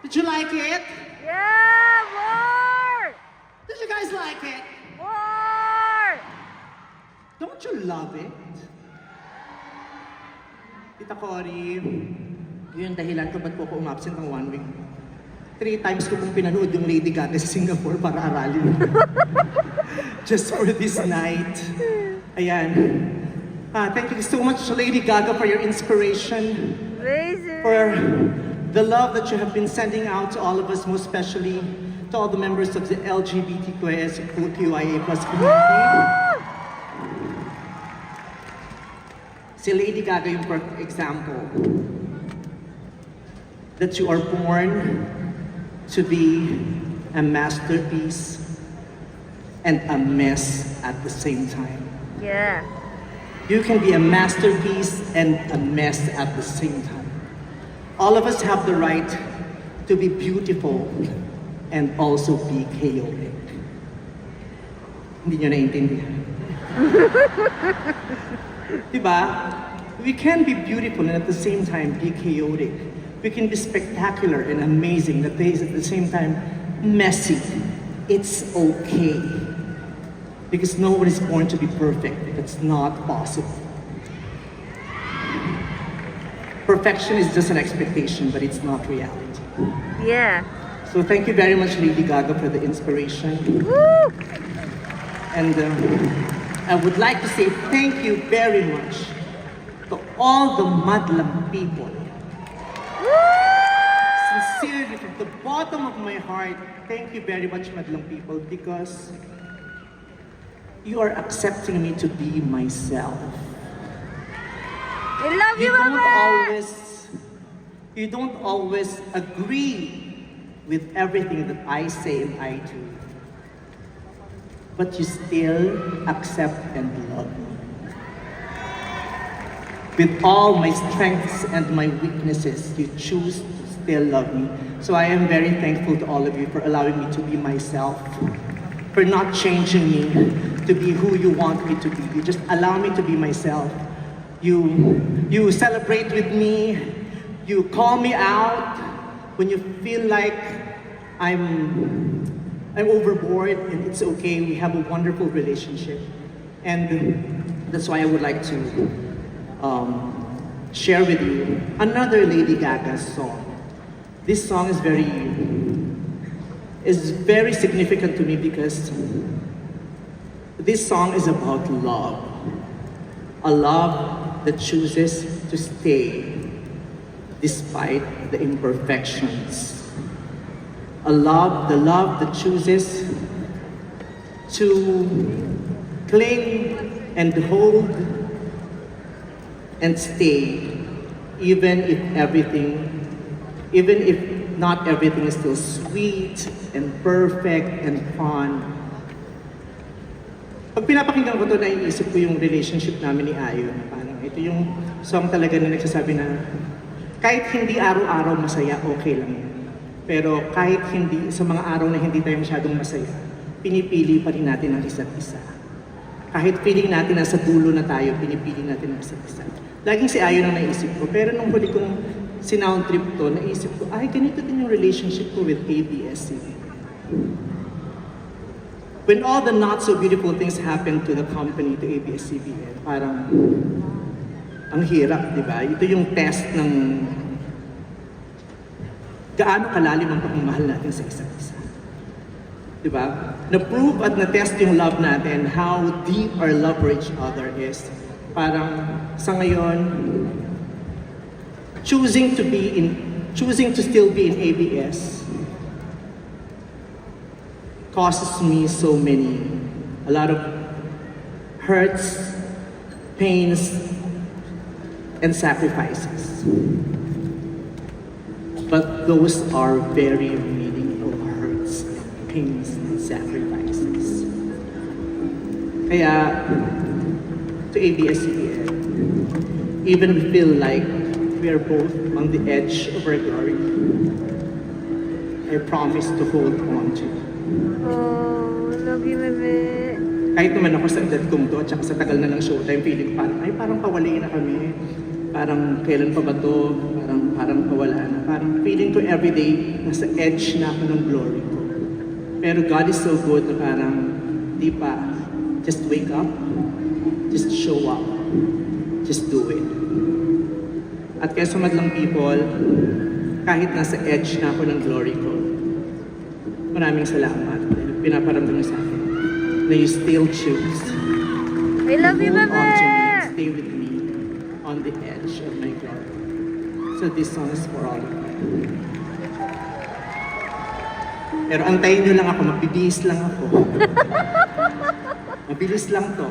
Did you like it? Yeah, more! Did you guys like it? More! Don't you love it? Tita Cory, yun yung dahilan kung ba't po ako umabsent ng 1 week. 3 times ko pong pinanood yung Lady Gaga sa Singapore para aralin. Just for this night. Ayan. Thank you so much, Lady Gaga, for your inspiration. Amazing! For the love that you have been sending out to all of us, most especially to all the members of the LGBTQIA+ community. Si Lady Gaga yung perfect example that you are born to be a masterpiece and a mess at the same time. Yeah. You can be a masterpiece and a mess at the same time. All of us have the right to be beautiful and also be chaotic. Hindi nyo naiintindihan. Diba? We can be beautiful and at the same time be chaotic. We can be spectacular and amazing, at the same time messy. It's okay. Because no one is born to be perfect. It's not possible. Perfection is just an expectation, but it's not reality. Yeah. So thank you very much, Lady Gaga, for the inspiration. Woo! And I would like to say thank you very much to all the Madlang people. Sincerely, from the bottom of my heart, thank you very much, Madlang people, because you are accepting me to be myself. I love you, Mama! You don't always agree with everything that I say and I do. But you still accept and love me. With all my strengths and my weaknesses, you choose to still love me. So I am very thankful to all of you for allowing me to be myself, for not changing me to be who you want me to be. You just allow me to be myself. You celebrate with me. You call me out when you feel like I'm overboard, and it's okay. We have a wonderful relationship, and that's why I would like to share with you another Lady Gaga song. This song is very significant to me because this song is about love, a love that chooses to stay despite the imperfections. The love that chooses to cling and hold and stay, even if not everything is still sweet and perfect and fun. Pag pinapakinggan ko to, naiisip ko yung relationship namin ni Ayo. Parang ito yung song talaga na nagsasabi na kahit hindi araw-araw masaya, okay lang yan. Pero kahit hindi, sa mga araw na hindi tayo masyadong masaya, pinipili pa rin natin ang isa't isa. Kahit feeling natin nasa dulo na tayo, pinipili natin ang isa't isa. Laging si Ayo nang naisip ko, pero nung huli kong sinound trip to, naisip ko, ay, ganito din yung relationship ko with ABS-CBN. When all the not so beautiful things happen to the company, to ABS-CBN, parang ang hirap, di ba? Ito yung test ng gaano kalalim ang pagmamahal natin sa isa't isa. Di ba? Na-prove at na-test yung love natin, how deep our love for each other is. Parang sa ngayon, choosing to still be in ABS causes me a lot of hurts, pains, and sacrifices. But those are very meaningful hurts, pains, and sacrifices. Kaya, to ABS-CBN, even we feel like we are both on the edge of our glory, I promise to hold on to. Oh, love you, bebe. Kahit naman ako sa edad kong to, at saka sa tagal na ng showtime, feeling parang pawalain na kami. Parang kailan pa ba to? parang kawala na. Parang feeling ko everyday, nasa edge na ako ng glory ko. Pero God is so good na parang, di pa, just wake up, just show up, just do it. At kaya sumadlang people, kahit nasa edge na ako ng glory ko, maraming salamat. Pinaparamdam niyo sa akin na you still choose. I love you, Hold on to me bebe! and stay with me on the edge of my glory. So this song is for all of you. Pero antayin niyo lang ako, mabibihis lang ako. Mabilis lang to.